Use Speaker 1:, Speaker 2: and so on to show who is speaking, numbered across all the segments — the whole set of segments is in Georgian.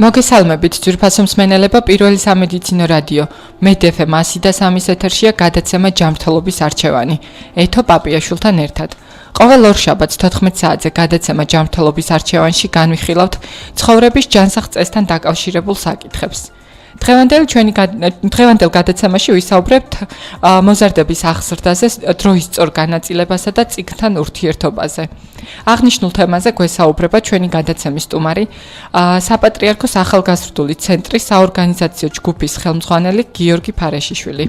Speaker 1: მოგესალმებით, ძვირფასო მსმენელებო, პირველი სამედიცინო რადიო MED-FM 103-ის ეთერშია გადაცემა ჯანმრთელობის არჩევანი. ეთო პაპიაშვილთან ერთად. ყოველ ორ შაბათს 14 საათზე გადაცემა ჯანმრთელობის არჩევანში განვიხილავთ ცხოვრების ჯანსაღ წესთან დაკავშირებულ საკითხებს. დღევანდელ გადაცემაში ვისაუბრებთ მოზარდების აღზრდაზე, დროის სწორ განაწილებასა და წიგნთან ურთიერთობაზე. აღნიშნულ თემაზე გვესაუბრება ჩვენი გადაცემის სტუმარი, საპატრიარქოს ახალგაზრდული ცენტრის საორგანიზაციო ჯგუფის ხელმძღვანელი გიორგი ფარეშიშვილი.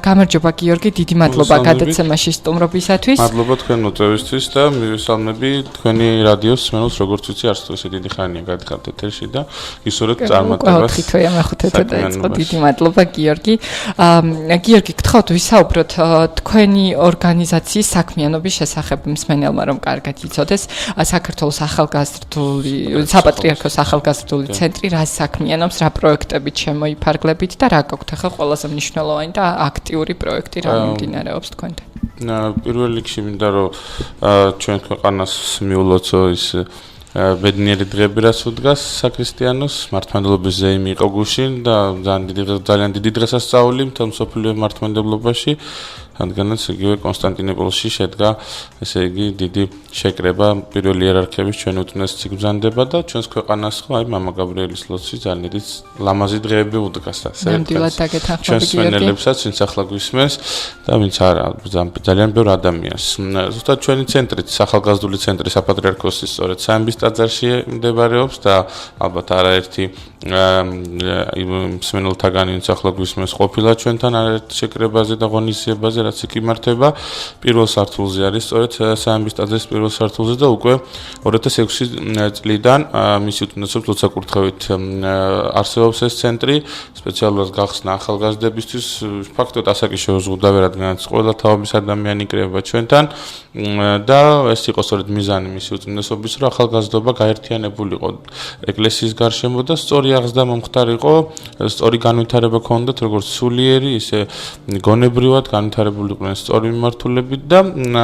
Speaker 1: გამარჯობა გიორგი, დიდი მადლობა გადაცემაში სტუმრობისათვის.
Speaker 2: მადლობა თქვენ მოწვევისთვის და მივესალმები თქვენი რადიოს მსმენელს, როგორც ვიცი, არც თუ ისე დიდი ხანია გადიხართ ეთერში და ისურვებთ წარმატებას. დიდი მადლობა გიორგი. გიორგი, გთხოვთ ვისაუბროთ თქვენი ორგანიზაციის საქმიანობის შესახებ მსმენელმა, რომ კარგად იცოდეს. საქართველოს საპატრიარქოს ახალგაზრდული ცენტრი რა საქმიანობს, რა პროექტებით შემოიფარგლებით და რა გაქვთ ახლა ყველაზე მნიშვნელოვანი და აქტიური პროექტი რა მიმდინარეობს თქვენთან? პირველ რიგში მინდა რომ ჩვენ ქვეყანას მიულოცო ის ბედნიერი დღეები რაც უდგას საქრისტიანოს მართლმადიდებლობის ზეიმი იყო გუშინ და ძალიან დიდი დღესასწაული მთელ მსოფლიო მართლმადიდებლობაში, რადგანაც იგივე კონსტანტინოპოლში შედგა ესე იგი დიდი შეკრება პირველი იერარქიების ჩვენ უდნეს ციგბზანდება და ჩვენს ქვეყანას ხო აი მამა გაბრიელის ლოცვი ძალიან დიდი ლამაზი დღეები უდგას ასე.
Speaker 1: ნამდვილად დაგეთანხმები
Speaker 2: ჩვენს მსმენელებსაც, ვინც ახლა გვისმენს და ვინც არა ძალიან ბევრ ადამიანს. ზუსტად ჩვენი ცენტრით, ახალგაზრდული ცენტრი საპატრიარქოსის სწორედ საემბის ტაძარში მდებარეობს და ალბათ არაერთი მსმენელთაგანი, ვინც ახლა გვისმენს, ყოფილა ჩვენთან არაერთ შეკრებაზე და ღონისძიებაზე, რაც იქ იმართება. პირველ სართულზე არის სწორედ საემბის ტაძრის პირველ სართულზე და უკვე 2006 წლიდან მისი უთანასწორ ლოცვა-კურთხევით არსებობს ეს ცენტრი, სპეციალურად გახსნა ახალგაზრდებისთვის. ფაქტობრივად ასაკი შეუზღუდავი, რადგანაც ყველა თაობის ადამიანი იკრება ჩვენთან და ეს იყო სწორედ მიზანი მისი უწმინდესობის, რომ ახალგაზრდობა გაერთიანებულიყო ეკლესიის გარშემო და სწორი აღზრდა მომხდარიყო, სწორი განვითარება ჰქონდათ როგორც სულიერი, ისე გონებრივად განვითარებულიყვნენ სწორი მიმართულებით და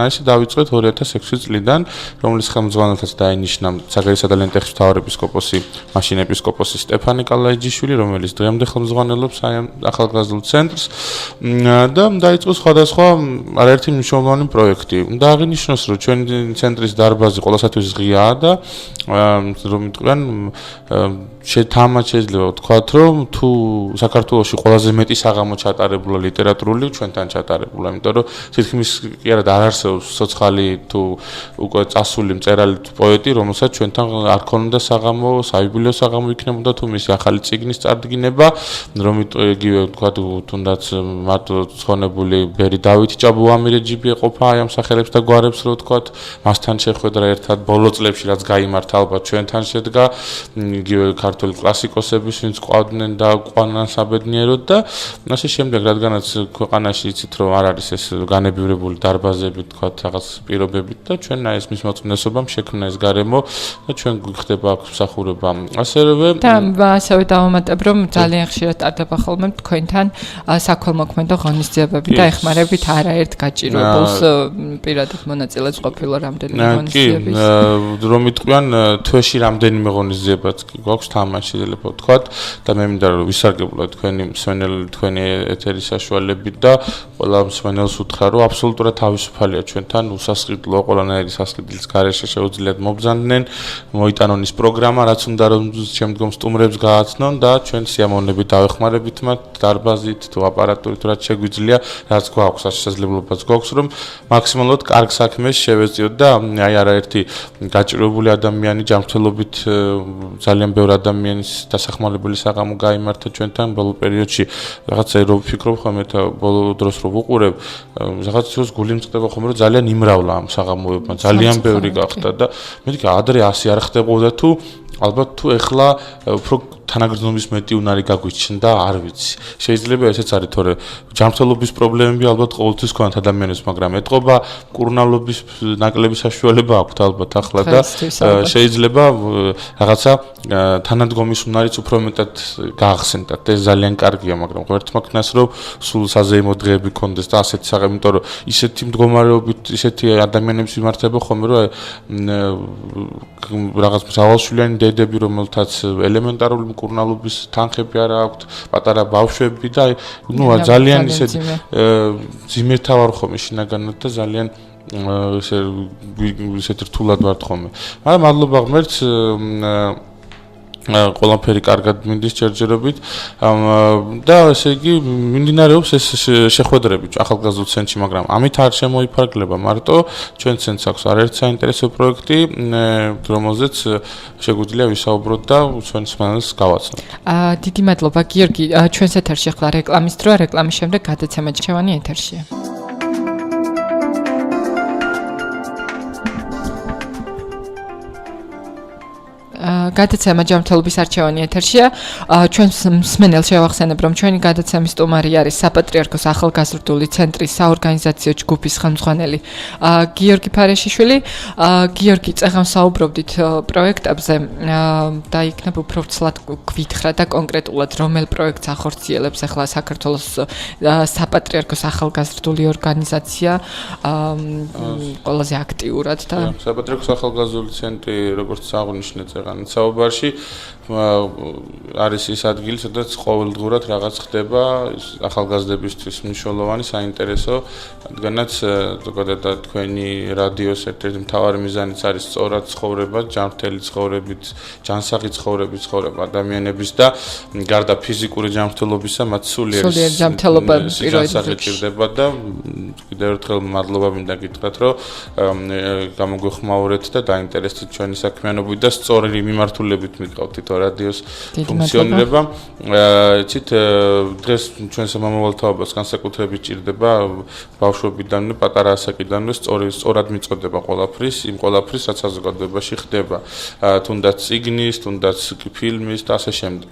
Speaker 2: ესე დავიწყეთ 2006 წლიდან, რომლის ხელმძღვანელთაც დაინიშნა საგარეო და ლენტეხის მთავარეპისკოპოსი, მაშინ ეპისკოპოსი სტეფანე კალაიჯიშვილი, რომელიც დღემდე ხელმძღვანელობს ახალგაზრდულ ცენტრს და დაიწყო სხვადასხვა არაერთი მნიშვნელოვანი პროექტი. და აღინიშნოს, რომ ჩვენი ცენტრის დარბაზი ყოველსათვის ღიაა და რომ თქვენ თამაშ შეიძლება ვთქვათ, რომ თუ საქართველოში ყველაზე მეტი საღამო ჩატარებულა ლიტერატურული ჩვენთან ჩატარებულა, იმიტომ რომ თითქმის კი არა არ არსებობს ცოცხალი თუ უკვე წასული მწერალი პოეტი, რომელსაც ჩვენთან არ ქონდა საღამო, საიუბილეო საღამო იქნებოდა თუ მისი ახალი წიგნის წარდგინება, რომ იგივე ვთქვათ, თუნდაც მარტო ცხონებული ბერი დავით ჭაბუამირეჯიბი ეყოფა აი ამ სახელებს და გვარებს, რომ ვთქვათ, მასთან შეხვედრა ერთად ბოლო წლებში რაც გაიმართა ალბათ ჩვენთან შედგა, იგივე ქართული კლასიკოსების, ვინც ყვავდნენ და ყვანან საბედნიეროდ და ასე შემდეგ, რადგანაც ქვეყანაში იცით, რომ არ არის ეს განებივრებული დარბაზები, თქვათ, რაღაც პირობებით და ჩვენ ეს მის მოწმენდესობამ შექმნა ეს გარემო და ჩვენ გვიხდება აქ მსახურება. ასევე
Speaker 1: დავამატებ, რომ ძალიან ხშირად ტარდება ხოლმე თქვენთან საქველმოქმედო ღონისძიებები და ეხმარებით არაერთ გაჭირვებულს პირადად მონაწილეებს ყოფილა რამდენიმე ღონისძიების.
Speaker 2: რომ იტყვიან თვეში რამდენიმე ღონისძიებაც გვაქვს თამაში შეიძლება ვთქვათ და მე მინდა რომ ვისარგებლოთ თქვენი მსმენელი თქვენი ეთერის საშუალებით და ყველა მსმენელს უთხრა რომ აბსოლუტურად თავისუფალია ჩვენთან უსასყიდლო ყველანაირი სასყიდლის გარეშე შეუძლიათ მობრძანდნენ მოიტანონ ის პროგრამა რაც უნდა რომ შემდგომ სტუმრებს გააცნონ და ჩვენ სიამოვნებით დავეხმარებით მათ დარბაზით თუ აპარატურით რაც შეგვიძლია რაც გვაქვს შესაძლებლობაც გვაქვს რომ მაქსიმალურად კარგ საქმეს შევეწიოთ და აი არაერთი გაჭირვებული ადამიანი ჯანმრთელობით ძალიან ბევრი ადამიანის დასახმარებელი საღამო გაიმართა ჩვენთან ბოლო პერიოდში რაღაცა რო ვფიქრობ ხოლმე და ბოლო დროს რო ვუყურებ რაღაც ის გული მწყდება ხოლმე რომ ძალიან იმრავლა ამ საღამოებმა ძალიან ბევრი გახდა და მეთქი ადრე 100 არ ხდებოდა თუ ალბათ თუ ეხლა უფრო თანაგრძნობის მეტი უნარი გაგვიჩნდა, არ ვიცი. შეიძლება ესეც არის, თორე ჯანმრთელობის პრობლემები ალბათ ყოველთვის ქონათ ადამიანებს, მაგრამ ეთყობა მკურნალობის ნაკლები საშუალება აქვთ ალბათ ახლა და შეიძლება რაღაცა თანადგომის უნარიც უფრო მეტად გაახსენდათ. ეს ძალიან კარგია, მაგრამ ღერთმა ქნას რომ სულ საზეიმო დღეები გქონდეს და ასეთი საღამო, იმიტომ რომ ისეთი მდგომარეობით, ისეთი ადამიანების მიმართება ხომ რომ რაღაც მრავალშვილიანი დედები, რომელთაც ელემენტარული მკურნალობის თანხები არ აქვთ, პატარა ბავშვები და ძალიან ძიმერთა ვარ ხომ შინაგანად და ძალიან ისეთ რთულად ვარ ხომ. მაგრამ მადლობა ღმერთს ყველაფერი კარგად მინდის ჯერჯერობით და ესე იგი მიმდინარეობს ეს შეხვედრები ახალგაზრდულ ცენტრში, მაგრამ ამით არ შემოიფარგლება მარტო ჩვენ ცენტრს აქვს არაერთი საინტერესო პროექტი, რომელზეც შეგვიძლია ვისაუბროთ და ჩვენ მსმენელს გავაცნოთ.
Speaker 1: დიდი მადლობა გიორგი, ჩვენს ეთერში ახლა რეკლამის დროა, რეკლამის შემდეგ გადაცემა რჩევანი ეთერში. გადაცემა ჯანმრთელობის არჩევანი ეთერშია. ჩვენ მსმენელს შევახსენებ, რომ ჩვენი გადაცემის სტუმარი არის საპატრიარქოს ახალგაზრდული ცენტრის საორგანიზაციო ჯგუფის ხელმძღვანელი გიორგი ფარეშიშვილი. გიორგი, წეგან საუბრობდით პროექტებზე და იქნებ უფრო ცლად გვითხრა და კონკრეტულად რომელ პროექტს ახორციელებს ახლა საქართველოს საპატრიარქოს ახალგაზრდული ორგანიზაცია ყველაზე აქტიურად და
Speaker 2: საპატრიარქოს ახალგაზრდული ცენტრი, როგორც აღნიშნეთ, საუბარში არის ის ადგილი, სადაც ყოველდღურად რაღაც ხდება ახალგაზრდებისთვის მნიშვნელოვანი საინტერესო, რადგანაც ზოგადად თქვენი რადიოს ერთ-ერთი მთავარი მიზანიც არის სწორად ცხოვრება, ჯანმრთელი ცხოვრებით, ჯანსაღი ცხოვრებით ცხოვრება ადამიანების და გარდა ფიზიკური ჯანმრთელობისა, მათ სულიერი
Speaker 1: ჯანმრთელობა
Speaker 2: პირველი ჭირდება და კიდევ ერთხელ მადლობა მინდა გითხრათ, რომ გამოგვეხმაურეთ და დაინტერესდით ჩვენი საქმიანობით და სწორი მიმართულებით მიყავთ თვითონ რადიოს ფუნქციონირება. იცით, დღეს ჩვენ სამომავალთაობას განსაკუთრებით ჭირდება ბავშვობიდანვე, პატარა ასაკიდანვე სწორად მიწოდება ყველაფრის, იმ ყველაფრის, რაც საზოგადოებაში ხდება, თუნდაც წიგნის, თუნდაც ფილმის და ასე შემდეგ.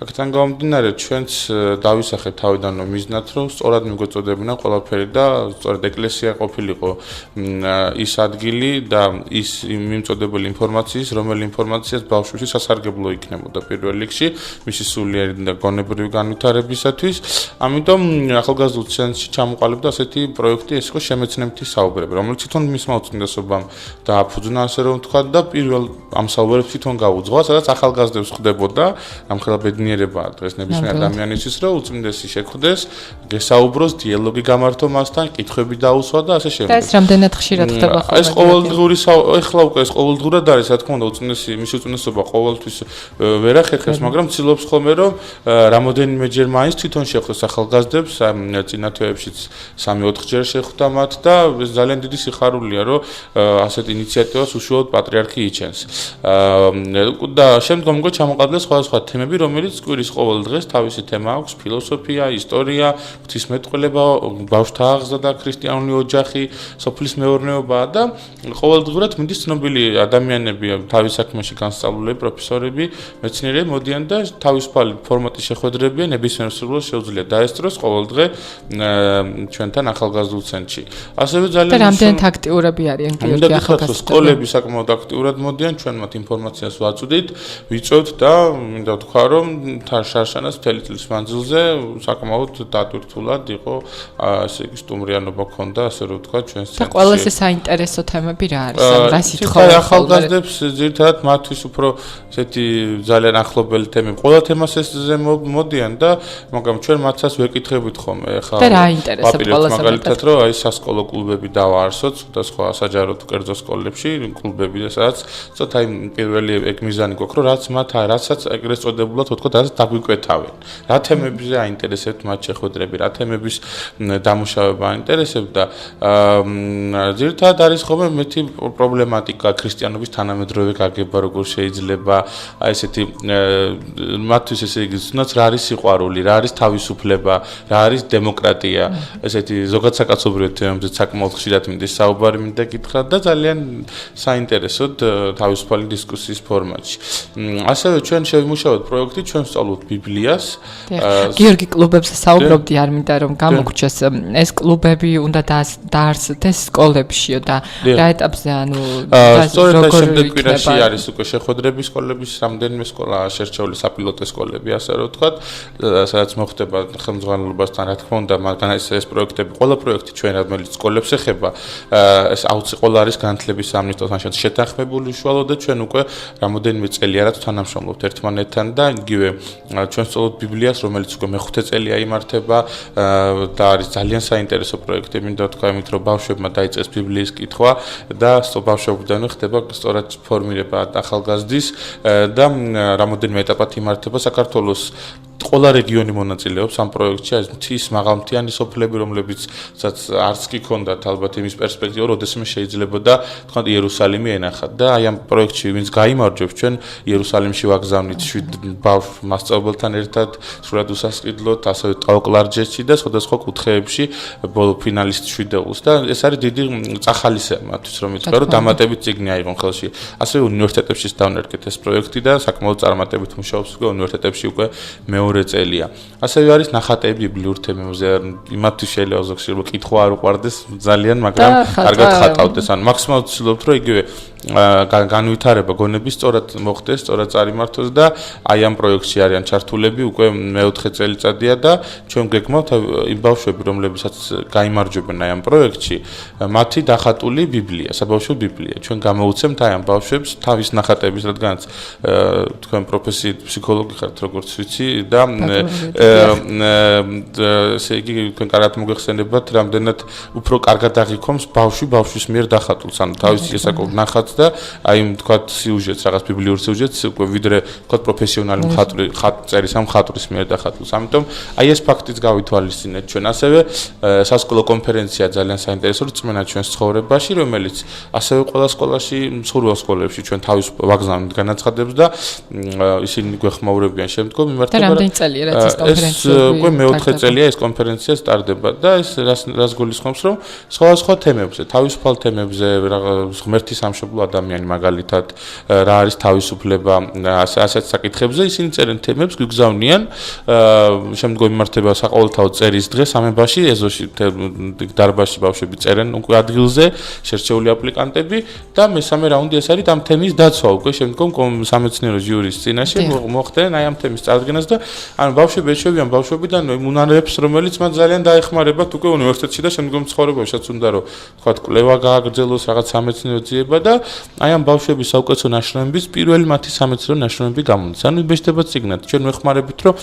Speaker 2: აქედან გამომდინარე, ჩვენც დავისახეთ თავიდანვე მიზნად, რომ სწორად მიგვეწოდებინა ყველაფერი და სწორედ ეკლესია ყოფილიყო ის ადგილი და ის მიმწოდებელი ინფორმაციის, რომელი ინფორმაციაც ბავშვისთვის სასარგებლო იქნებოდა პირველ რიგში, მისი სულიერი და გონებრივი განვითარებისათვის. ამიტომ ახალგაზრდულ ცენტრში ჩამოყალიბდა ასეთი პროექტი, ეს იყო შემეცნებითი საუბრები, რომელიც თვითონ მისმა უწმიდესობამ დააფუძნა, ასე რომ ვთქვა და პირველ ამ საუბრებს თვითონ გაუძღვა, სადაც ახალგაზრდებს ხვდებოდა, ამხელა ბედნიერება დღეს ნებისმიერ ადამიანისთვის, რომ უწმიდესი შეხვდეს, გესაუბროს, დიალოგი გამართო მასთან, კითხვები დაუსვა და ასე შემდეგ.
Speaker 1: და ეს რამდენად ხშირად ხდება ხოლმე?
Speaker 2: ეს ყოველდღიური ეხლა უკვე ეს ყოველდღურად არის, რა თქმა უნდა, მის უწმიდესობა ყოველთვის ვერ ახერხებს, მაგრამ ცდილობს ხოლმე, რომ რამოდენიმეჯერ მაინც თვითონ შეხვდეს ახალგაზრდებს, წინა თვეებშიც 3-4 ჯერ შეხვდა მათ და ეს ძალიან დიდი სიხარულია, რომ ასეთ ინიციატივას უშუალოდ პატრიარქი იჩენს. და შემდგომ უკვე ჩამოყალიბდა სხვადასხვა თემები, რომელიც კვირის ყოველ დღეს თავისი თემა აქვს: ფილოსოფია, ისტორია, ღვთისმეტყველება, ბავშვთა აღზრდა და ქრისტიანული ოჯახი, სოფლის მეურნეობა და ყოველდღურად მიდის ცნობილი ადამიანები, თავის საქმეში განსწავლულები, პროფესორები, მეცნიერები მოდიან და თავისუფალი ფორმატის შეხვედრებია, ნებისმიერ სურვილს შეუძლია დაესწროს ყოველდღე ჩვენთან ახალგაზრდულ ცენტრში. ასევე ძალიან
Speaker 1: და რამდენად აქტიურები არიან გიორგი ახალგაზრდები?
Speaker 2: სკოლები საკმაოდ აქტიურად მოდიან, ჩვენ მათ ინფორმაციას ვაწვდით, ვიწვევთ და მინდა ვთქვა, რომ შარშანას მთელი წლის მანძილზე საკმაოდ დატვირთულად იყო, ასე იგი სტუმრიანობა ჰქონდა, ასე რომ ვთქვა, ჩვენს ცენტრში. და
Speaker 1: ყველაზე საინტერესო თემები რა არის? რა სიტყვაა
Speaker 2: ახალგაზრდებს ძირითადად მათთვის უფრო ესეთი ძალიან ახლობელი თემები. ყველა თემას ესზე მოდიან და მაგრამ ჩვენ მათსაც ვეკითხებით ხოლმე. ეხლა
Speaker 1: და რა ინტერესებს ყველაზე
Speaker 2: მაგალითად, რომ აი სასკოლო კლუბები დავაარსოთ და სხვა საჯარო კერძო სკოლებში კლუბები, სადაც ცოტა აი პირველი ეგ მიზანი გვაქვს, რომ რაცაც ეგრეთ წოდებულად ვთქვათ, რაც დაგვიკვეთავენ. რა თემებზე აინტერესებთ მათ შეხვედრები, რა თემების დამუშავება აინტერესებთ და ძირითადად არის ხოლმე მეტი პრობლემატიკა ქრისტიანობის თანამედროვე გაგება, როგორ შეიძლება, აი ეს ესეთი მათთვის ესე იგი თუნდაც რა არის სიყვარული, რა არის თავისუფლება, რა არის დემოკრატია, ესეთი ზოგადად საკაცობრიო თემებზე საკმაოდ ხშირად მინდა საუბარი მინდა გითხრათ და ძალიან საინტერესოდ თავისუფალი დისკუსიის ფორმატში. ასევე ჩვენ შევიმუშავოთ პროექტი, ჩვენ ვსწავლოთ ბიბლიას.
Speaker 1: გიორგი კლუბებზე საუბრობდი, არ მინდა რომ გამოგჩეს ეს კლუბები უნდა დაარსდეს სკოლებშიო და რა ეტაპზე ანუ
Speaker 2: სწორედ ამ შემდეგ კვირაში არის უკვე შეხვედრები სკოლების რამდენიმე სკოლა შერჩეული საპილოტო სკოლები ასე რომ ვთქვათ, სადაც მოხდება ხელმძღვანელობასთან რა თქმა უნდა, მაგრამ ეს პროექტები, ყველა პროექტი ჩვენ რომელიც სკოლებს ეხება, ეს აუცილებლად არის განათლების სამინისტროსთან შეთანხმებული უშუალოდ და ჩვენ უკვე რამოდენიმე წელი არაც თანამშრომლობთ ერთმანეთთან და იგივე ჩვენ ვსწავლობთ ბიბლიას, რომელიც უკვე მეხუთე წელია იმართება და არის ძალიან საინტერესო პროექტი, მინდა ვთქვა იმით, რომ ბავშვებმა დაიწყეს ბიბლიის კითხვა და ბავშვობიდანვე ხდება სწორად ფორმირება ახალგაზრდის და რამოდენიმე ეტაპად იმართება საქართველოს ყველა რეგიონი მონაწილეობს ამ პროექტში, ეს მთის მაღალმთიანი სოფლები, რომლებიცაც არც კი ქონდათ ალბათ იმის პერსპექტივა, როდესმე შეიძლებოდა თქვა იერუსალიმი ენახათ და აი ამ პროექტში ვინც გაიმარჯვებს ჩვენ იერუსალიმში ვაგზავნით 7 ბავშვ მასწავლებელთან ერთად, სრულად უსასყიდლოდ, ასევე ტაოკლარჯეთში და სხვადასხვა კუთხეებში ბოლო ფინალისტ შვიდეულს და ეს არის დიდი წახალისება მათთვის, რომ ითქვა, რომ დამატებით წიგნი აიღონ ხელში. ასევე უნივერსიტეტებში დავნერგეთ ეს პროექტი და საკმაოდ წარმატებით მუშაობს უკვე უნივერსიტეტებში უკვე მეორე წელია. ასევე არის ნახატები ბიბლიურ თემებზე, იმათთვის შეიძლება ზოგადად კითხვა არ უყვარდეს ძალიან, მაგრამ კარგად ხატავდეს. ანუ მაქსიმალურად ვცდილობთ, რომ იგივე განვითარება გონების სწორად მოხდეს, სწორად წარიმართოს და აი ამ პროექტში არიან ჩართულები უკვე მეოთხე წელიწადია და ჩვენ გეგმავთ იმ ბავშვები, რომლებსაც გაიმარჯვებენ აი ამ პროექტში, მათი დახატული ბიბლია, საბავშვო ბიბლია. ჩვენ გამოუცემთ აი ამ ბავშვებს თავის ნახატების, რადგანაც თქვენ პროფესიით ფსიქოლოგი ხართ, როგორც ვიცი და ესე იგი თქვენ კარგად მოგეხსენებათ, რამდენად უფრო კარგად აღიქომს ბავშვის მიერ დახატულს, ანუ თავის ესაკობ ნახატს და აი თქვათ სიუჟეტს, რაღაც ბიბლიურ სიუჟეტს, უკვე ვიდრე თქვათ პროფესიონალი ხატწერის ამ ხატვრის მიერ დახატულს. ამიტომ აი ეს ფაქტიც გავითვალისწინეთ ჩვენ. ასევე სასკოლო კონფერენცია ძალიან საინტერესო რწმენა ჩვენს ცხოვრებაში, რომელიც ასევე ყველა სკოლაში, მსხვილ სკოლებში ჩვენ თავის ვაგზავნით განაცხადებს და ისინი გვეხმაურებიან შემდგომ იმართება.
Speaker 1: რამდენი წელია რაც ეს კონფერენცია?
Speaker 2: უკვე მეოთხე წელია ეს კონფერენცია სტარდება და ეს რას გულისხმობს, რომ სხვადასხვა თემებზე, თავისუფალ თემებზე, ღმერთის სამშობლო ადამიანი მაგალითად, რა არის თავისუფლება, ასეთ საკითხებზე ისინი წერენ თემებს, გვიგზავნიან, შემდგომ იმართება საყოველთაო წერის დღე სამებაში, ეზოში დარბაზში ბავშვები წერენ უკვე ადგილზე, შერჩეული აპლიკანტები და მესამე რაუნდი ეს არის ამ თემის დაცვა უკვე შემდგომ სამეცნიერო ჟიურის წინაშე მოხდენ აი ამ თემის წარდგენას და ანუ ბავშვები ეჩვევიან ბავშვებიდან უნარებს, რომელიც მათ ძალიან დაეხმარებათ უკვე უნივერსიტეტში და შემდგომ ცხოვრებაშიც უნდა რომ თქვა კვლევა გააგრძელოს, რაღაც სამეცნიერო ძიება და აი ამ ბავშვების საუკეთესო ნაშრომების პირველი მათი სამეცნიერო ნაშრომები გამოდის. ანუ იბეჭდება წიგნად. ჩვენ ვეხმარებით, რომ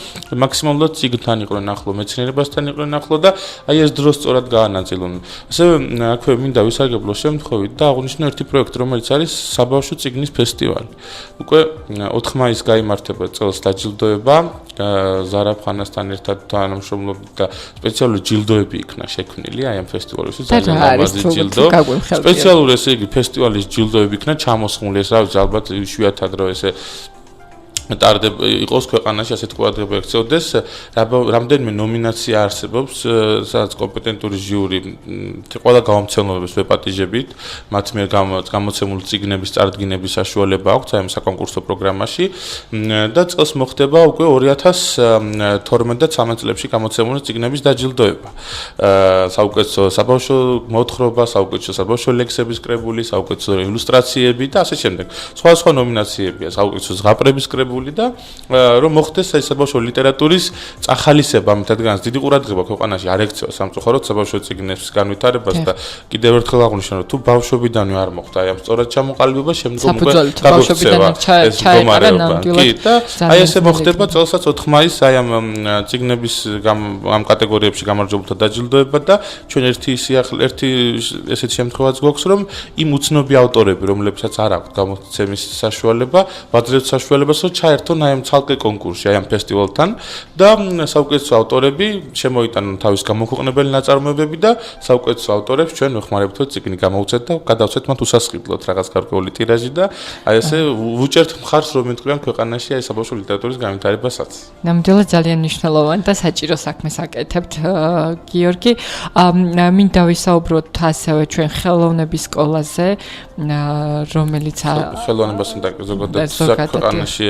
Speaker 2: მაქსიმალურად წიგნთან იყვნენ ახლო, მეცნიერებასთან იყვნენ ახლო და აი ეს დრო სწორად გაანაწილონ. ასევე აქვე მინდა ვისარგებლო შემთხვევით და აღვნიშნო ერთი პროექტი, რომელიც არის საბავშვო წიგნის ფესტივალი. უკვე 4 მაისს გაიმართება წელს დაჯილდოება ზარაფხანასთან ერთად თანამშრომლობით და სპეციალური ჯილდოები იქნა შექმნილი აი ამ ფესტივალში. ძალიან ლამაზი ჯილდო. სპეციალური ესე იგი ფესტივალის ჯილდოები იქნა ჩამოსხმული, ეს რა ვიცი, ალბათ იშვიათად რომ ესე ტარდება იყოს ქვეყანაში ასეთ ყურადღება ექცევდეს, რამდენიმე ნომინაცია არსებობს, სადაც კომპეტენტური ჟიური ყველა გამომცემლობებს ვეპატიჟებით, მათ მიერ გამოცემული წიგნების წარდგინების საშუალება აქვს აი ამ საკონკურსო პროგრამაში და წელს მოხდება უკვე 2012 და 13 წლებში გამოცემული წიგნების დაჯილდოება. საუკეთესო საბავშვო მოთხრობა, საუკეთესო საბავშვო ლექსების კრებული, საუკეთესო ილუსტრაციები და ასე შემდეგ. სხვა ნომინაციებია, საუკეთესო ზღაპრების კრებული და რომ მოხდეს აი საბავშვო ლიტერატურის წახალისება, რადგანაც დიდი ყურადღება ქვეყანაში არ ექცევა სამწუხაროდ საბავშვო წიგნების განვითარებას და კიდევ ერთხელ აღვნიშნო, რომ თუ ბავშვობიდანვე არ მოხდა აი ამ სწორად ჩამოყალიბება, შემდგომ უკვე დაგოქცევა ეს მდგომარეობა. კი და აი ესე მოხდება წელსაც 4 მაისს აი ამ წიგნების ამ კატეგორიებში გამარჯვებულთა დაჯილდოება და ჩვენ ერთი ესეთ შემთხვევაც გვაქვს, რომ იმ უცნობი ავტორები, რომლებსაც არ აქვთ გამოცემის საშუალება, ვაძლევთ საშუალებას, რომ ჩაერთონ აი ამ ცალკე კონკურსში, აი ამ ფესტივალთან და საუკეთესო ავტორები შემოიტანონ თავის გამოქვეყნებელი ნაწარმოებები და საუკეთესო ავტორებს ჩვენ ვეხმარებთ რომ წიგნი გამოვცეთ და გადავცეთ მათ უსასყიდლოდ რაღაც გარკვეული ტირაჟი და აი ესე ვუჭერთ მხარს რომ მეტყვიან ქვეყანაში აი საბავშვო ლიტერატურის განვითარებასაც.
Speaker 1: ნამდვილად ძალიან მნიშვნელოვანი და საჭირო საქმეს აკეთებთ, გიორგი. მინდა ვისაუბროთ ასევე ჩვენ ხელოვნების სკოლაზე, რომელიც
Speaker 2: ხელოვნებასთან დაკავშირებით ქვეყანაში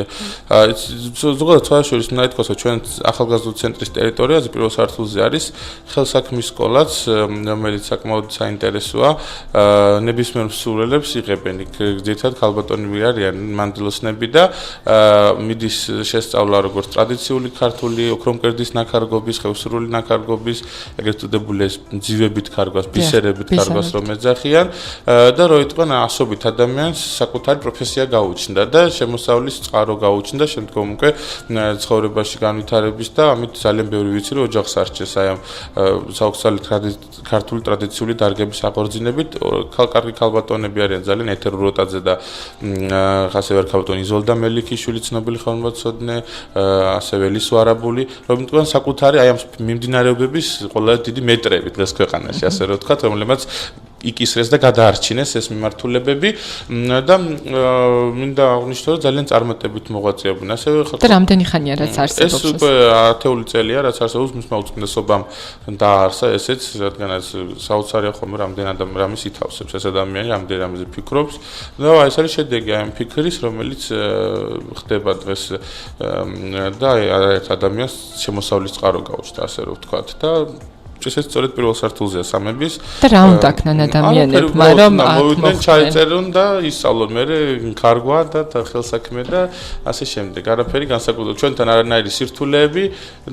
Speaker 2: ზოგადად თვალსაჩინო უნდა ითქვას, რომ ჩვენ ახალგაზრდულ ცენტრის ტერიტორიაზე პირველ სართულზე არის ხელსაქმის სკოლაც, რომელიც საკმაოდ საინტერესოა. ნებისმიერ მსურველებს იღებენ იქ ძირითადად ქალბატონები არიან მანდილოსნები და მიდის შესწავლა როგორც ტრადიციული ქართული ოქრომკერდის ნაქარგობის, ხევსურული ნაქარგობის, ეგრეთ წოდებული ძივებით ქარგვას, ბისერებით ქარგვას რომ ეძახიან და რო იტყვიან ასობით ადამიანს საკუთარი პროფესია გაუჩნდა და შემოსავლის წყარო გაუჩნდა, შემდგომ უკვე ცხოვრებაში განვითარების და ამით ძალიან ბევრი ვიცი რომ ოჯახს არჩეს აი ამ საოცარი ქართული ტრადიციული დარგების აღორძინებით. კარგი ქალბატონები არიან ძალიან ეთერ როტაძე და ასევე ქალბატონი იზოლდა მელიქიშვილი ცნობილი ხელოვნებაცოდნე, ასევე ლისო არაბული, რომ თქვენ საკუთარი აი ამ მიმდინარეობების ყველაზე დიდი მეტრები დღეს ქვეყანაში, ასე რომ ვთქვათ, რომლებიც იკისრეს და გადაარჩინეს ეს მიმართულებები და მინდა აღვნიშნო რომ ძალიან წარმატებით მოღვაწეობენ. ასევე
Speaker 1: და რამდენი ხანია რაც არსებობს?
Speaker 2: ეს უკვე 10 წელია რაც არსებობს, მისმა უწყნესობამ დააარსა ესეც, რადგანაც საოცარია ხოლმე რამდენ რამის ითავსებს ეს ადამიანი, რამდენ რამეზე ფიქრობს და ეს არის შედეგი აი ამ ფიქრის, რომელიც ხდება დღეს და ერთ ადამიანს შემოსავლის წყარო გაუჩნდა, ასე რომ ვთქვათ და ეს სწორედ პირველ სართულზეა სამების
Speaker 1: და რა უნდა ქნან ადამიანებმა რომ
Speaker 2: მოვიდნენ ჩაიწერონ და ისწავლონ მე ქარგვა და ხელსაქმე და ასე შემდეგ. არაფერი განსაკუთრებით ჩვენთან არანაირი სირთულეები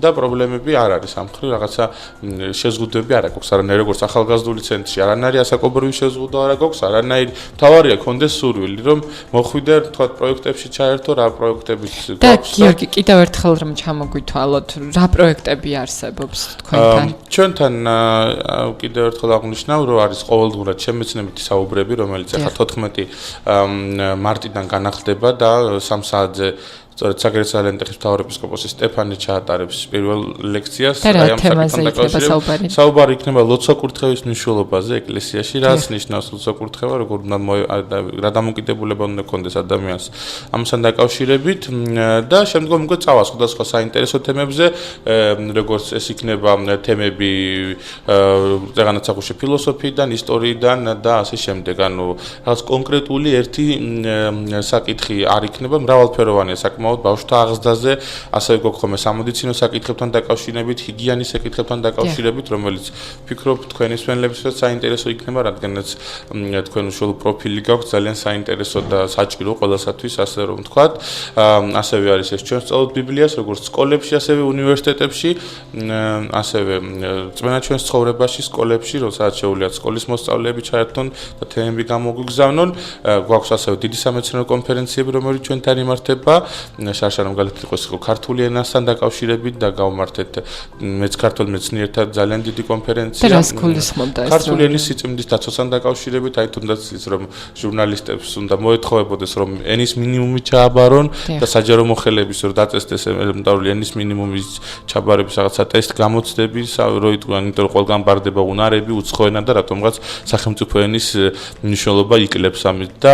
Speaker 2: და პრობლემები არ არის ამ მხრივ რაღაცა შეზღუდვები არ აქვს არანაირი როგორც ახალგაზრდული ცენტრში არანაირი ასაკობრივი შეზღუდვა არ აქვს არანაირი თავარია კონდეს სურვილი რომ მოხვიდე თქვა პროექტებში ჩაერთო რა პროექტებით
Speaker 1: და გიორგი კიდევ ერთხელ რომ ჩამოგვითვალოთ რა პროექტები არსებობს თქვენთან
Speaker 2: ჩვენთან კიდევ ერთხელ აღნიშნავ რომ არის ყოველდღურად შემეცნებითი საუბრები რომელიც ახლა 14 მარტიდან განახლდება და 3 საათზე სწორედ საგერეცო სალენტეხის მთავარეპისკოპოსი სტეფანე ჩაატარებს პირველ ლექციას
Speaker 1: აი ამ საკითხთან დაკავშირებით.
Speaker 2: საუბარი იქნება ლოცვა-კურთხევის მნიშვნელობაზე ეკლესიაში, რაც ნიშნავს ლოცვა-კურთხევა, როგორ რა დამოკიდებულება უნდა ქონდეს ადამიანს ამასთან დაკავშირებით და შემდგომ უკვე წავა სხვადასხვა საინტერესო თემებზე, როგორც ეს იქნება თემები რაღაცა ხუში ფილოსოფიიდან, ისტორიიდან და ასე შემდეგ. ანუ რაღაც კონკრეტული ერთი საკითხი არ იქნება, მრავალფეროვანია საკმაოდ ბავშვთა აღზრდაზე, ასევე გვქონდა სამედიცინო საკითხებთან დაკავშირებით, ჰიგიენის საკითხებთან დაკავშირებით, რომელიც ვფიქრობ თქვენი მსმენელებისთვის საინტერესო იქნება, რადგანაც თქვენ უშუალო პროფილი გაქვთ ძალიან საინტერესო და საჭირო ყველასათვის, ასე რომ ვთქვათ. ასევე არის ეს ჩვენ სწავლობთ ბიბლიას, როგორც სკოლებში, ასევე უნივერსიტეტებში, ასევე წმენა ჩვენს ცხოვრებაში, სკოლებში, როდესაც შეუძლიათ სკოლის მოსწავლეები ჩაერთონ და თემები გამოგვიგზავნონ. გვაქვს ასევე დიდი სამეცნიერო კონფერენციები, რომელიც ჩვენთან იმართება. შარშა რომ გალეთიყოს ქართული ენასთან დაკავშირებით და გავმართეთ მეც ქართულ მეცნიერთა ძალიან დიდი კონფერენცია.
Speaker 1: და რას გულისხმობდა ეს?
Speaker 2: ქართული ენის სიწმინდის დაცვასთან დაკავშირებით, აი თუნდაც ის რომ ჟურნალისტებს უნდა მოეთხოვებოდეს რომ ენის მინიმუმი ჩააბარონ და საჯარო მოხელეების რომ დაწესდეს ელემენტარული ენის მინიმუმის ჩაბარების რაღაცა ტესტ გამოცდების, რო იტყვიან, იმიტომ რომ ყველგან ბარდება უნარები, უცხო ენა და რატომღაც სახელმწიფო ენის მნიშვნელობა იკლებს ამით და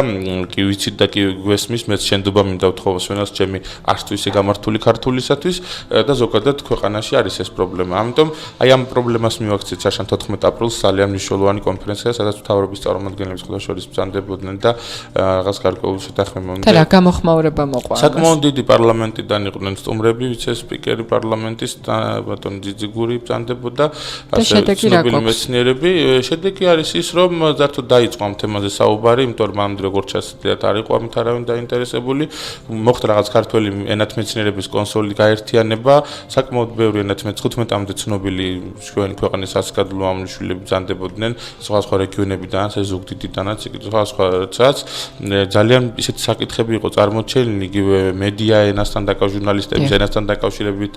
Speaker 2: კი ვიცით და კი გვესმის, მეც შენდობა მინდა ვთხოვოს ვენას ჩემი არც თუ ისე გამართული ქართულისათვის და ზოგადად ქვეყანაში არის ეს პრობლემა. ამიტომ აი ამ პრობლემას მივაქციეთ შარშან 14 აპრილს ძალიან მნიშვნელოვანი კონფერენცია, სადაც მთავრობის წარმომადგენლები სხვადასხვა შორის ბრძანდებოდნენ და რაღაც გარკვეული შეთანხმება უნდა.
Speaker 1: და რა გამოხმაურება მოყვა?
Speaker 2: საკმაოდ დიდი პარლამენტიდან იყვნენ სტუმრები, ვიცე-სპიკერი პარლამენტის ბატონი ძიძიგური ბრძანდებოდა, ასე ცნობილი მეცნიერები. შედეგი არის ის, რომ ზართო დაიწყო ამ თემაზე საუბარი, იმიტომ რომ ამ როგორც ჩასწრეთ არ იყო ამით არავინ დაინტერესებული. მოხდა რაღაც ქართველი ენათმეცნიერების კონსოლი გაერთიანება, საკმაოდ ბევრი ენათმეცნიერი 15-მდე ცნობილი ჩვენი ქვეყნის ასკადლო ამნიშვილები ბრძანდებოდნენ, სხვა რეგიონებიდან, ასე ზუგდიდიდანაც, სხვადასხვაც ძალიან ისეთი საკითხები იყო წარმოჩენილი, იგივე მედია ენასთან დაკავშირებით, ჟურნალისტების ენასთან დაკავშირებით,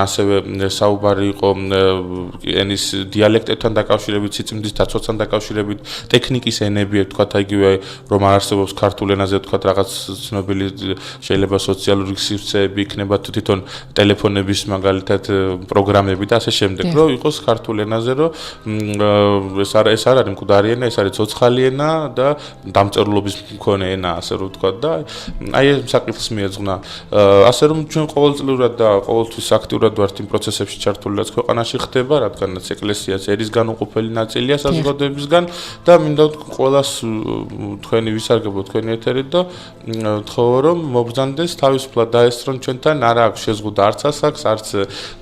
Speaker 2: ასევე საუბარი იყო ენის დიალექტებთან დაკავშირებით, სიწმინდის დაცვასთან დაკავშირებით, ტექნიკის ენები, თქვათ, იგივე რომ არ არსებობს ქართულ ენაზე, თქვათ, რაღაც ცნობილი შეიძლება სოციალური სივრცეები იქნება თუ თვითონ ტელეფონების მაგალითად პროგრამები და ასე შემდეგ, რომ იყოს ქართულ ენაზე, რომ ეს არ არის მკვდარი ენა, ეს არის ცოცხალი ენა და დამწერლობის მქონე ენა, ასე რომ ვთქვა და აი ეს საკითხს მიეძღვნა. ასე რომ ჩვენ ყოველწლიურად და ყოველთვის აქტიურად ვართ იმ პროცესებში ჩართული, რაც ქვეყანაში ხდება, რადგანაც ეკლესიაც ერის განუყოფელი ნაწილია საზოგადოებისგან და მინდა ყველას თქვენი ვისარგებლო თქვენი ეთერით და ვთხოვო რომ მობრძანდეს თავისუფლად დაესწრონ ჩვენთან არ აქვს შეზღუდა არც ასაკს, არც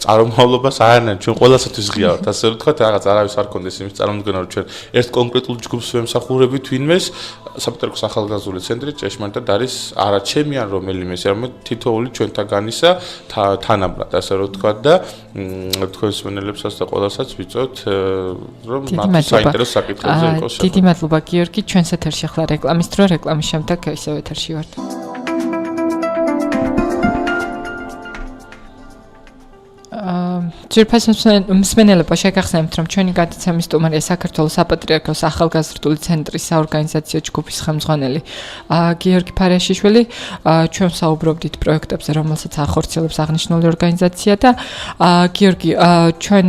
Speaker 2: წარმომავლობას არანაირ ჩვენ ყველასათვის ღიავთ, ასე რომ ვთქვათ, რაღაც არავის არ კონდეს იმის წარმოქმნა რომ ჩვენ ერთ კონკრეტულ ჯგუფს ვემსახურებით ვინმეს საპატრიარქოს ახალგაზრდული ცენტრი ჭეშმარიტად არის არა ჩემი ან რომელიმე არამედ თითოეული ჩვენთაგანისა თანაბრად, ასე რომ ვთქვათ და თქვენს მენელებსაც და ყველასაც ვიწევთ რომ მათ საინტერესო საკითხებზე იყოს შეხვედრა.
Speaker 1: დიდი მადლობა გიორგი, ჩვენს ეთერში ახლა რეკლამის დრო, რეკლამის შემდეგ ისევ ეთერში ვართ. ძვირფას მსმენელებო შეგახსენებთ, რომ ჩვენი გადაცემის სტუმარია საქართველოს საპატრიარქოს ახალგაზრდული ცენტრის საორგანიზაციო ჯგუფის ხელმძღვანელი გიორგი ფარიაშიშვილი. ჩვენ საუბრობდით პროექტებზე, რომელსაც ახორციელებს აღნიშნული ორგანიზაცია და გიორგი, ჩვენ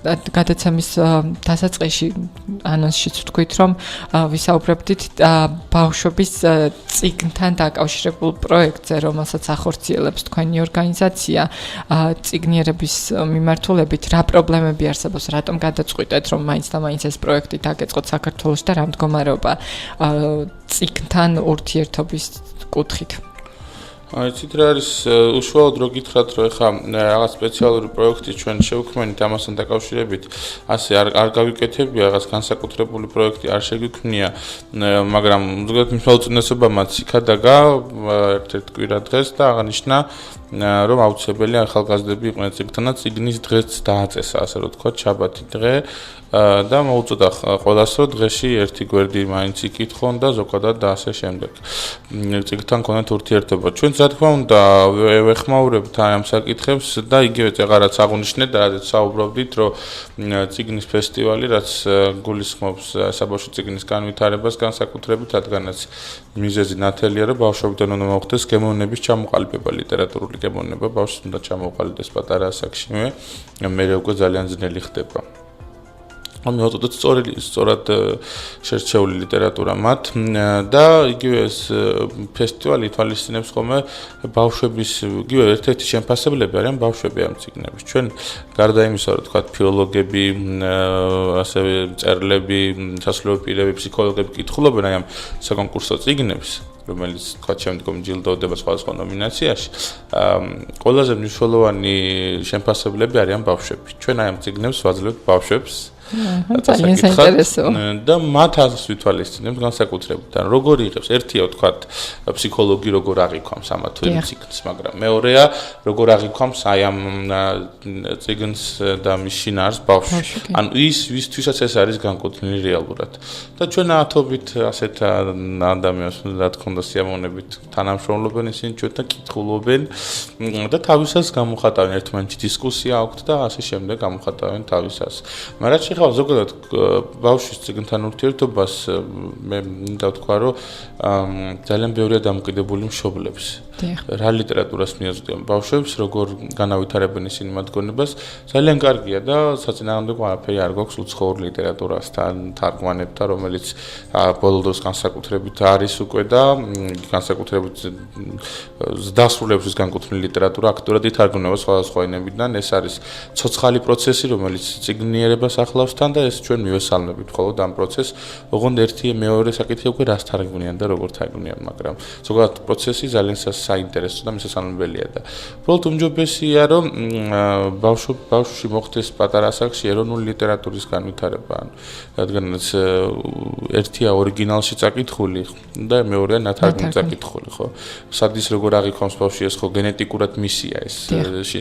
Speaker 1: გადაცემის დასაწყისში ანონსშიც ვთქვით, რომ ვისაუბრებდით ბავშვების წიგნთან დაკავშირებულ პროექტზე, რომელსაც ახორციელებს თქვენი ორგანიზაცია. წიგნიერების მიმართულებით რა პრობლემები არსებობს, რატომ გადაწყვიტეთ, რომ მაინც და მაინც ეს პროექტი დაგეწყოთ საქართველოში და რა მდგომარეობა წიგნთან ურთიერთობის კუთხით?
Speaker 2: იცით რა არის უშუალოდ რო გითხრათ, რომ ეხა რაღაც სპეციალური პროექტი ჩვენ შევქმნით ამასთან დაკავშირებით, ასე არ გავიკეთებია, რაღაც განსაკუთრებული პროექტი არ შეგვიქმნია, მაგრამ ზოგადად მის მოუწოდნესობამაც იქადაგა ერთ-ერთ კვირა დღეს და აღნიშნა რომ აუცილებელია ახალგაზრდები იყვნენ წიგნთან და წიგნის დღეც დააწესა, ასე რომ თქვა, შაბათი დღე და მოუწოდა ყველას, რომ დღეში ერთი გვერდი მაინც იკითხონ და ზოგადად და ასე შემდეგ. წიგნთან ქონათ ურთიერთობა. ჩვენ რა თქმა უნდა ვეხმაურებთ ამ საკითხებს და იგივე წეღარაც აღნიშნეთ და რადგან საუბრობდით, რომ წიგნის ფესტივალი, რაც გულისხმობს საბავშვო წიგნის განვითარებას განსაკუთრებით, რადგანაც მიზეზი ნათელია, რომ ბავშვებიდან უნდა მოხდეს გემოვნების ჩამოყალიბება, ლიტერატურული გემოვნება ბავშვს უნდა ჩამოყალიბდეს პატარა ასაკში, მე უკვე ძალიან ძნელი ხდება. ამიტომ სწორად შერჩეული ლიტერატურა მათ და იგივე ეს ფესტივალი თვალისწინებს ხოლმე ბავშვების იგივე ერთ-ერთი შემფასებლები არიან ბავშვები ამ წიგნების. ჩვენ გარდა იმისა, რომ თქვა ფილოლოგები, ასევე მწერლები, სასულიერო პირები, ფსიქოლოგები კითხულობენ აი ამ საკონკურსო წიგნებს, რომელიც თქვა შემდგომ ჯილდოვდება სხვადასხვა ნომინაციაში. ყველაზე მნიშვნელოვანი შემფასებლები არიან ბავშვები. ჩვენ აი ამ წიგნებს ვაძლევთ ბავშვებს.
Speaker 1: ძალიან საინტერესო.
Speaker 2: და მათ აზრს ვითვალისწინებთ განსაკუთრებით. ან როგორ იღებს? ერთია ვთქვათ, ფსიქოლოგი როგორ აღიქვამს ამა თუ იმ წიგნს, მაგრამ მეორეა როგორ აღიქვამს აი ამ წიგნს და მის შინაარს ბავშვი. ანუ ვისთვისაც ეს არის განკუთვნილი რეალურად. და ჩვენ ათობით ასეთ ადამიანს, რა თქმა უნდა, სიამოვნებით თანამშრომლობენ, ისინი ჩვენთან კითხულობენ და თავისას გამოხატავენ, ერთმანეთში დისკუსია აქვთ და ასე შემდეგ გამოხატავენ თავისას. მაგრამ ზოგადად ბავშვის წიგნთან ურთიერთობას მე მინდა ვთქვა, რომ ძალიან ბევრია დამოკიდებული მშობლებს. რა ლიტერატურას მიაზრდიან ბავშვებს, როგორ განავითარებენ ისინი მათ გონებას, ძალიან კარგია და საწინააღმდეგო არაფერი არ გვაქვს უცხოურ ლიტერატურასთან, თარგმანებთან, რომელიც ბოლო დროს განსაკუთრებით არის უკვე და განსაკუთრებით დასრულებს ის განკუთვნილი ლიტერატურა აქტიურად ითარგმნება სხვადასხვა ენებიდან. ეს არის ცოცხალი პროცესი, რომელიც წიგნიერებას ახლავს თან და ეს ჩვენ მივესალმებით მხოლოდ ამ პროცესს. ოღონდ ერთი მეორე საკითხი უკვე რას თარგმნიან და როგორ თარგმნიან, მაგრამ ზოგადად პროცესი ძალიან საინტერესო და მისასალმებელია და უბრალოდ უმჯობესია, რომ ბავშვში მოხდეს პატარა ასაკში ეროვნული ლიტერატურის განვითარება, რადგანაც ერთია ორიგინალში წაკითხული და მეორეა ნათარგმნი წაკითხული, ხო? სადის როგორ აღიქვამს ბავშვი ეს ხო გენეტიკურად მისია ეს.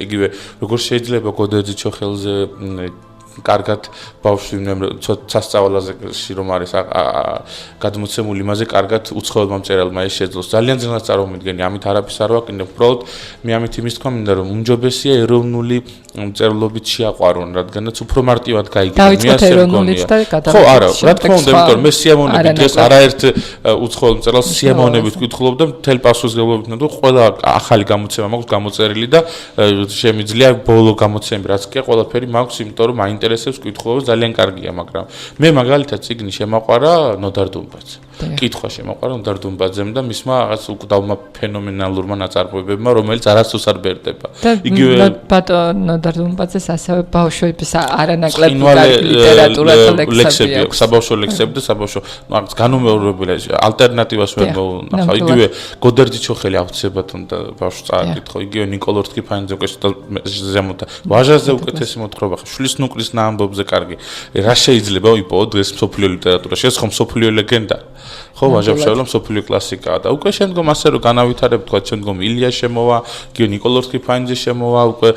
Speaker 2: იგივე როგორ შეიძლება გოდერძი ჩოხელზე კარგად ბავშვი სასწავლაზეში რომ არის გადმოცემული იმაზე კარგად უცხოელმა მწერალმა ეს შეძლოს ძალიან ძნელად წარმოვიდგენი ამით არაფერს არ ვაკინებ უბრალოდ მე ამით იმის თქვა მინდა რომ უმჯობესია ეროვნული მწერლობით შეაყვარონ რადგანაც უფრო მარტივად გაიგებენ მე ასე მგონია ხო არა რა თქმა უნდა იმიტომ რომ მე სიამოვნებით დღეს არაერთ უცხოელ მწერალს სიამოვნებით ვკითხულობ და მთელი პასუხისმგებლობით ნდო ყველა ახალი გამოცემა მაქვს გამოწერილი და შემიძლია ბოლო გამოცემები რაც კი ყველაფერი მაქვს იმიტომ რომ მაინტერესებს კითხულობა ძალიან კარგია მაგრამ მე მაგალითად წიგნი შემაყვარა ნოდარ დუმბაძე კითხვა შემაყვარა ნოდარ დუმბაძემ და მისმა რაღაც უკდავმა ფენომენალურმა ნაწარმოებებმა რომელიც არასდროს არ ბერდება
Speaker 1: იგივე ბატონო ნოდარ დუმბაძეს ასევე ბავშვების არანაკლები ლიტერატურა და ლექსები აქვს
Speaker 2: საბავშვო ლექსები და საბავშვო რაღაც განუმეორებელია ალტერნატივას ვერ მოუნახავ იგივე გოდერძი ჩოხელი აუცილებლად უნდა ბავშვს წააკითხო იგივე ნიკოლოზ რკიფანიძე ზემოთა ვაჟაზე უკეთესი მოთხრობა შვილის ნუკრის ნაამბობზე კარგი რა შეიძლება იპოვო დღეს მსოფლიო ლიტერატურაში ეს ხომ მსოფლიო ლეგენდა ხო ვაჟებშეულო მსოფლიო კლასიკაა და უკვე შემდგომ ასე რომ განავითარებ თქვა შემდგომ ილია შემოვა გიო ნიკოლოზ რკიფანიძე შემოვა უკვე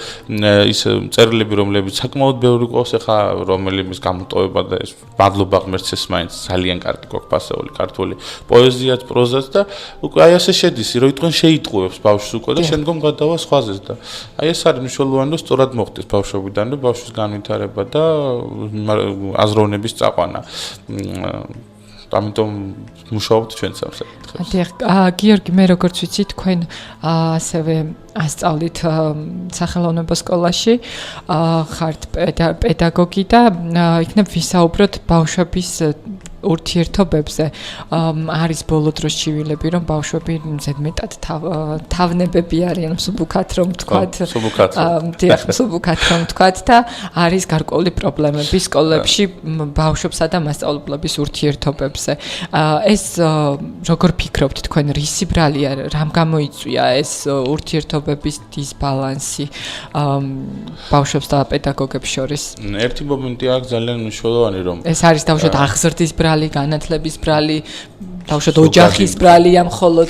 Speaker 2: ის მწერლები რომლებიც საკმაოდ ბევრი ყავს ახლა რომელიმის გამოტოვება და ეს მადლობა ღმერთს ეს მაინც ძალიან კარგი გვაქვს ფასეული ქართული პოეზიაც პროზაც და უკვე აი ასე შედის რომ იტყვენ შეიტყუებს ბავშვს უკვე და შემდგომ გადავა სხვაზეც და აი ეს არის მნიშვნელოვანი რომ სწორად მოხდეს ბავშვობიდან და ბავშვის განვითარება და აზროვნების წაყვანა ამიტომ მუშაობთ ჩვენც ამ საკითხებზე.
Speaker 1: დიახ, გიორგი, მე როგორც ვიცი, თქვენ ასევე ასწავლით სახელოვნებო სკოლაში, ხართ პედაგოგი და იქნებ ვისაუბროთ ბავშვების ურთიერთობებზე. არის ბოლო დროს ჩივილები, რომ ბავშვები ზედმეტად თავნებები არიან, მსუბუქად რომ ვთქვათ. დიახ, მსუბუქად რომ ვთქვათ და არის გარკვეული პრობლემები სკოლებში ბავშვებსა და მასწავლებლების ურთიერთობებზე. ეს როგორ ფიქრობთ თქვენ, რისი ბრალია, რამ გამოიწვია ეს ურთიერთობების დისბალანსი ბავშვებს და პედაგოგებს შორის?
Speaker 2: ერთი მომენტი აქვს ძალიან მნიშვნელოვანი, რომ
Speaker 1: ეს არის დავუშვათ აღზრდის ბრალი, განათლების ბრალი, დავუშვათ ოჯახის ბრალია მხოლოდ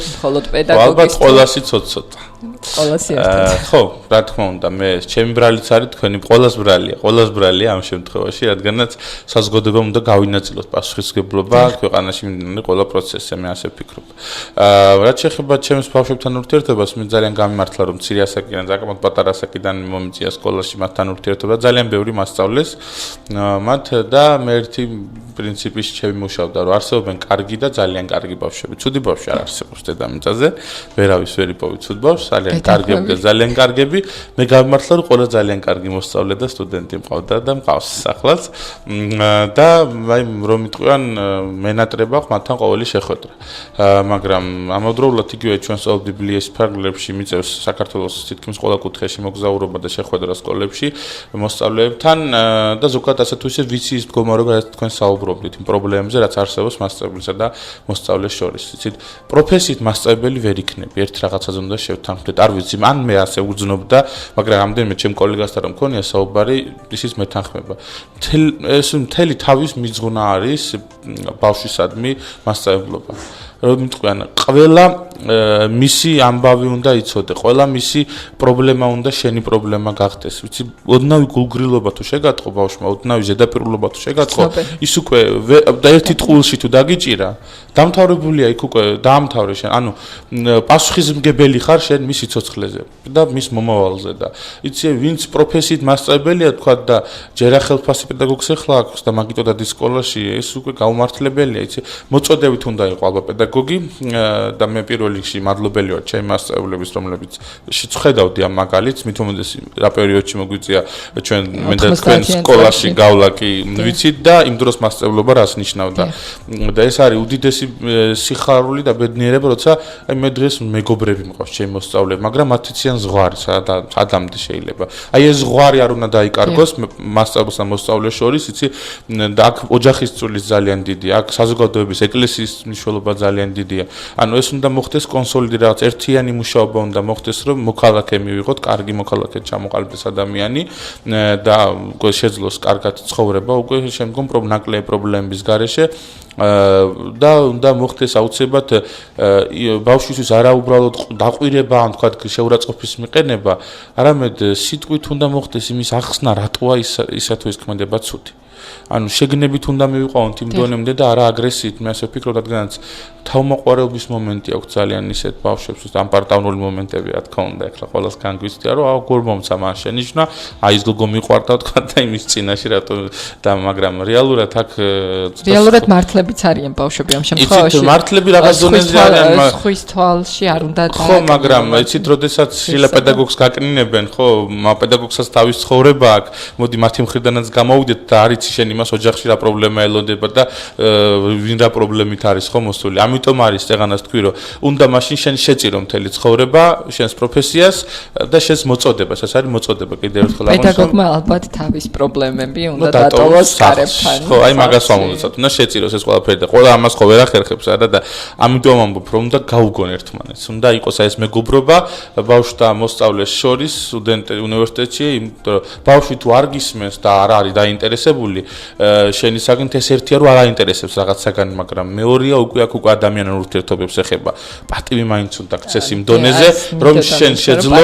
Speaker 1: პედაგოგის.
Speaker 2: ალბათ ყველასი ცოტ-ცოტა.
Speaker 1: ყველასი ერთად.
Speaker 2: ხო, რა თქმა უნდა, მე ჩემი ბრალიც არის, თქვენი ყველას ბრალია ამ შემთხვევაში, რადგანაც საზოგადოება უნდა გავინაწილოთ პასუხისმგებლობა ქვეყანაში მიმდინარე ყველა პროცესზე, მე ასე ვფიქრობ. რაც შეეხება ჩემს ბავშვებთან ურთიერთობას, მე ძალიან გამიმართლა, რომ მცირე ასაკიდან, საკმაოდ პატარა ასაკიდან მომიწია სკოლაში მათთან ურთიერთობა, ძალიან ბევრი მასწავლეს მათ და მე ერთი პრინციპის შევიმუშავდა, რომ არსებობენ კარგი და ძალიან კარგი ბავშვები. ცუდი ბავშვი არ არსებობს დედამიწაზე, ვერავის ვერ იპოვი ცუდ ბავშვს, ძალიან კარგები და ძალიან კარგები. მე გამიმართლა, რომ ყველა ძალიან კარგი მოსწავლე და სტუდენტი მყავდა და მყავს ახლაც და აი რომ იტყვიან მენატრება მათთან ყოველი შეხვედრა. მაგრამ ამავდროულად იგივე ჩვენ სწავლობ ბიბლიის ფარგლებში მიწევს საქართველოს თითქმის ყველა კუთხეში მოგზაურობა და შეხვედრა სკოლებში მოსწავლეებთან და ზოგადად ასე თუ ისე ვიცი ის მდგომარეობა რაც თქვენ საუბრობთ იმ პრობლემებზე რაც არსებობს მასწავლებლისა და მოსწავლეს შორის. იცით, პროფესიით მასწავლებელი ვერ იქნები, ერთ რაღაცაზე უნდა შევთანხმდეთ. არ ვიცი, ან მე ასე უძნობდა, მაგრამ რამდენიმე ჩემ კოლეგასთან რომ მქონია საუბარი, ისიც მეთანხმება. ეს მთელი თავის მიძღვნა არის ბავშვისადმი მასწავლებლობა. რომ თქვენ ყველა მისი ამბავი უნდა იცოდე, ყველა მისი პრობლემა უნდა შენი პრობლემა გახდეს. ვიცი, ოდნავი გულგრილობა თუ შეგატყო ბავშვმა, ოდნავი ზედაპირულობა თუ შეგატყო, ის უკვე და ერთი ტყულში თუ დაგიჭირა, დამთავრებულია იქ უკვე დაამთავრე შენ, ანუ პასუხისმგებელი ხარ შენ მის სიცოცხლეზე და მის მომავალზე და იცი, ვინც პროფესიით მასწავლებელია თქვა და ჯერ ახალფასი პედაგოგს ახლა აქვს და მაგიტო დადის სკოლაში, ეს უკვე გაუმართლებელია, იცი, მოწოდებით უნდა იყო ალბათ პედაგოგი და მე პირველ რიგში მადლობელი ვარ ჩემი მასწავლებლების, რომლებიც შეხედავდი ამ მაგალითს, მით უმეტეს რა პერიოდში მოგვიწია ჩვენ მე და თქვენ სკოლაში გავლა კი ვიცით და იმ დროს მასწავლებლობა რას ნიშნავდა. და ეს არის უდიდესი სიხარული და ბედნიერება, როცა აი მე დღეს მეგობრები მყავს ჩემი მოსწავლეები, მაგრამ მათი ციან ზღვარი სადამდე შეიძლება. აი ეს ზღვარი არ უნდა დაიკარგოს მასწავლებლს და მოსწავლეს შორის, იცი, და აქ ოჯახის წვლის ძალიან დიდია, აქ საზოგადოების ეკლესიის მნიშვნელობა ძალიან დიდია. ანუ ეს უნდა მოხდეს მოხდეს კონსოლიდირება რაღაც ერთიანი მუშაობა უნდა მოხდეს რომ მოქალაქე მივიღოთ, კარგი მოქალაქე ჩამოყალიბდეს ადამიანი და შეძლოს კარგად ცხოვრება უკვე შემდგომ ნაკლები პრობლემების გარეშე და უნდა მოხდეს აუცილებლად ბავშვისთვის არა უბრალოდ დაყვირება, ან თქვა შეურაცხყოფის მიყენება, არამედ სიტყვით უნდა მოხდეს იმის ახსნა, რატოა ისე თუ ის ქმედება ცუდი. ანუ შეგნებით უნდა მივიყვანოთ იმ დონემდე და არა აგრესიით, მე ასე ვფიქრობ, რადგანაც თავმოყვარეობის მომენტი აქვს ძალიან ისეთ ბავშვებს, ამ პარტავნული მომენტები, რა თქმა უნდა, ეხლა ყველას განგვიცდია, რომ გორ მომცა მან შენიშნა, აი ეს გოგო მიყვარდა თქვა და იმის წინაშე რატო და მაგრამ რეალურად აქ
Speaker 1: რეალურად მართლებიც არიან ბავშვები ამ შემთხვევაში.
Speaker 2: იცით, მართლები რაღაც დონეზე არიან,
Speaker 1: ხვის თვალში არ უნდა
Speaker 2: ხო, მაგრამ იცით, როდესაც შეიძლება პედაგოგს გაკნინებენ, ხო, პედაგოგსაც თავის ცხოვრება აქვს, მოდი მათი მხრიდანაც გამოვიდეთ და არიცი შენ იმას ოჯახში რა პრობლემა ელოდება და ვინ რა პრობლემით არის ხო მოსული. ამიტომ არის წეღანას თქვი რომ უნდა მაშინ შენ შეწირო მთელი ცხოვრება, შენს პროფესიას და შენს მოწოდებას. ეს არის მოწოდება კიდევ ერთხელ ამას.
Speaker 1: პედაგოგმა ალბათ თავის პრობლემები უნდა დატოვოს კარებთან.
Speaker 2: ხო, აი მაგას ვამბობთ. უნდა შეწიროს ეს ყველაფერი და ყველა ამას ხო ვერ ახერხებს არა და ამიტომ ამბობ რომ უნდა გაუგონ ერთმანეთს. უნდა იყოს აი ეს მეგობრობა ბავშვთა მოსწავლეს შორის სტუდენტი უნივერსიტეტში, იმიტომ რომ ბავშვი თუ არ გისმენს და არ არის დაინტერესებული შენი საგნით ეს ერთია რომ არ აინტერესებს რაღაც საგანი, მაგრამ მეორეა უკვე აქ უკვე ადამიანურ ურთიერთობებს ეხება. პატივი მაინც უნდა გცეს იმ დონეზე, რომ შენ შეძლო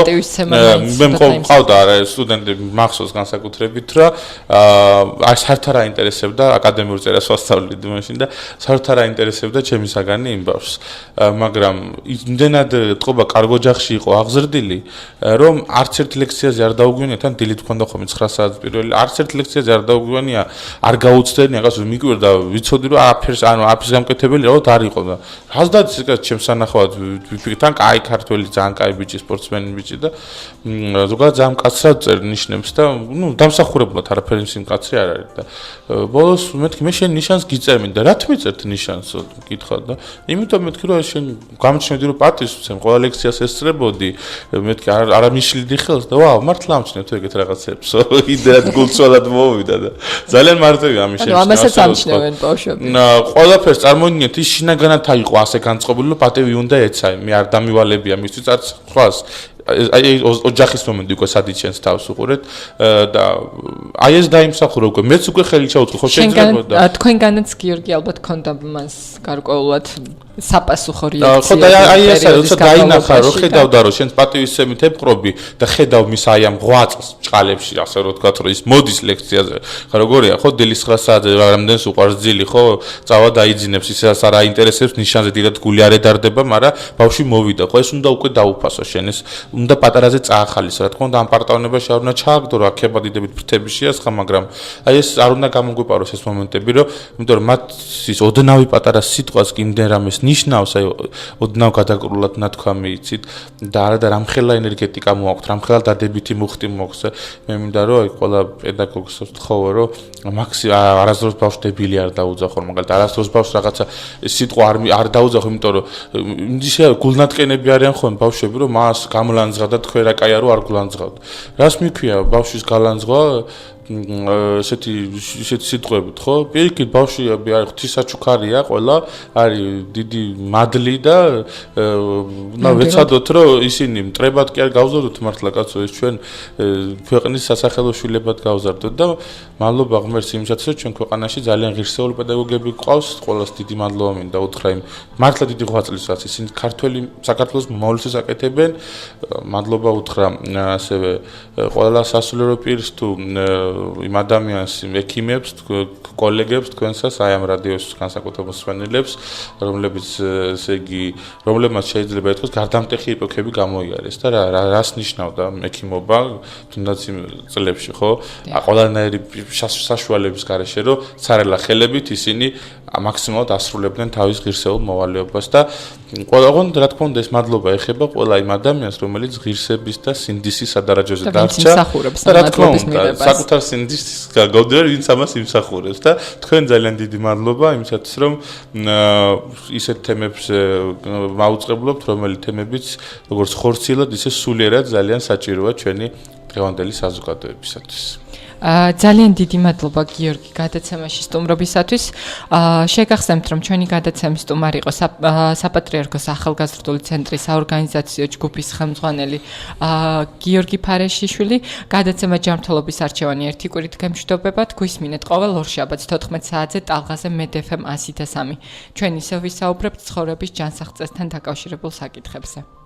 Speaker 2: მე მყავდა არა სტუდენტები მახსოვს განსაკუთრებით რა აი საერთოდ არ აინტერესებდა აკადემიურ წერას ვასწავლით მაშინ და საერთოდ არ აინტერესებდა ჩემი საგანი იმ ბავშვს. მაგრამ იმდენად ტყობა კარგ ოჯახში იყო აღზრდილი, რომ არც ერთ ლექციაზე არ დაუგვიანია, თან დილით მქონდა ხოლმე 9 საათის პირველი, არც ერთ ლექციაზე არ დაუგვიანია, არ გაუცდენი რაღაც მიკვირდა, ვიცოდი რომ აფერს გამკეთებელი რაღაც არ იყო და რაზდაც ეს ჩემს სანახავად ვიფიქრე, თან კაი ქართველი ძალიან კაი ბიჭი, სპორტსმენი ბიჭი და ზოგადად ძალიან კაცრად წერ ნიშნებს და დამსახურებულად არაფერი სიმკაცრე არ არის და ბოლოს მეთქი მე შენ ნიშანს გიწევენ და რა თმეწერთ ნიშანს გითხრა და იმიტომ მეთქი რომ შენ გამჩნევდი რომ პატრის ვცემ ყველა ლექციას ესწრებოდი მეთქი არ მიშლიდი ხელს და ვაუ მართლა ამჩნევ თუ ეგეთ რაღაცებს იდეად გულწრფელად მოვიდა და ძალიან მარტივია ამის
Speaker 1: შეშინა ამასაც ამჩნევენ ბავშვები
Speaker 2: ყველაფერს წარმოვიდგინეთ ის შინაგანად აიყო ასე განწყობილი რომ პატევი უნდა ეცაი მე არ დამივალებია მისთვის არც ხვალს აი ოჯახის მომენტი უკვე სადიჩენს თავს უყურეთ და აი ეს დაიმსახურა უკვე მეც უკვე ხელი ჩაუწყო ხო შეიძლება
Speaker 1: თქვენგანაც გიორგი ალბათ ქონდა მას გარკვეულად საპასუხო რეაქცია
Speaker 2: ხო და აი ეს როცა დაინახა რომ ხედავდა რომ შენს პატივისცემით ეპყრობი და ხედავ მის აი ამ ღვაწლს ჭყალებში ასე რომ თქვა რომ ის მოდის ლექციაზე ხა როგორია ხო დილის 9 საათზე რამდენს უყარს ძილი ხო წავა დაიძინებს ისაც არ აინტერესებს ნიშანზე დიდად გული არ ედარდება მაგრამ ბავშვი მოვიდა ხო ეს უნდა უკვე დაუფასო შენ ეს უნდა პატარაზე წაახალისო რა თქმა უნდა ამ პარტავნებაში არ უნდა ჩააგდო რა ქება დიდებით ფრთები შეასხა მაგრამ აი ეს არ უნდა გამოგვიპაროს ეს მომენტები რომ იმიტომ რომ მათ ის ოდნავი პატარა სიტყვას კი იმდენ რამეს ნიშნავს აი ოდნავ გადაკრულად ნათქვამი იცით და არა და რამხელა ენერგეტიკა მოაქვთ რამხელა დადებითი მუხტი მოაქვს მე მინდა რომ აი ყველა პედაგოგს ვთხოვო რომ არასდროს ბავშვს დებილი არ დაუძახო მაგალითად არასდროს ბავშვს რაღაცა სიტყვა არ დაუძახო იმიტომ რომ ისე გულნატყენები არიან ხოლმე ბავშვები რომ მას გამლანძღა და თქვენ რა კაია რომ არ გულანძღავთ რას მიქვია ბავშვის გალანძღვა ესეთი სიტყვებით ხო პირიქით ბავშვი არის ღვთისაჩუქარია ყველა არის დიდი მადლი და უნდა ვეცადოთ რომ ისინი მტრებად კი არ გავზარდოთ მართლა კაცო ეს ჩვენ ქვეყნის სასახელო შვილებად გავზარდოთ და მადლობა ღმერთს იმისათვის რომ ჩვენ ქვეყანაში ძალიან ღირსეული პედაგოგები გვყავს ყველას დიდი მადლობა მინდა უთხრა იმ მართლა დიდი ღვაწლისას ისინი საქართველოს მომავლისთვის აკეთებენ მადლობა უთხრა ასევე ყველა სასულიერო პირს თუ იმ ადამიანს ექიმებს კოლეგებს თქვენსას აი ამ რადიოს განსაკუთრებულ მსმენელებს რომლებიც ესე იგი რომლებმაც შეიძლება ითქვას გარდამტეხი ეპოქები გამოიარეს და რას ნიშნავდა ექიმობა თუნდაც იმ წლებში ხო ყველანაირი საშუალების გარეშე რომ ცარელა ხელებით ისინი მაქსიმალურად ასრულებდნენ თავის ღირსეულ მოვალეობას და ყველაგან რა თქმა უნდა ეს მადლობა ეხება ყველა იმ ადამიანს რომელიც ღირსების და სინდისის სადარაჯოზე დარჩა და რა თქმა უნდა საკუთარ სინდისის გაგავდა ვინც ამას იმსახურებს და თქვენ ძალიან დიდი მადლობა იმისათვის რომ ისეთ თემებს მაუწყებლობთ რომელი თემებიც როგორც ხორციელად ისე სულიერად ძალიან საჭიროა ჩვენი დღევანდელი საზოგადოებისათვის.
Speaker 1: ძალიან დიდი მადლობა გიორგი გადაცემაში სტუმრობისათვის. შეგახსენებთ, რომ ჩვენი გადაცემის სტუმარი იყო საპატრიარქოს ახალგაზრდული ცენტრის საორგანიზაციო ჯგუფის ხელმძღვანელი გიორგი ფარეშიშვილი. გადაცემა ჯანმრთელობის არჩევანი ერთი კვირით გემშვიდობება. გვისმინეთ ყოველ ორ შაბათს 14 საათზე ტალღაზე MED FM 100.3. ჩვენ ისევ ვისაუბრებთ ცხოვრების ჯანსაღ წესთან დაკავშირებულ საკითხებზე.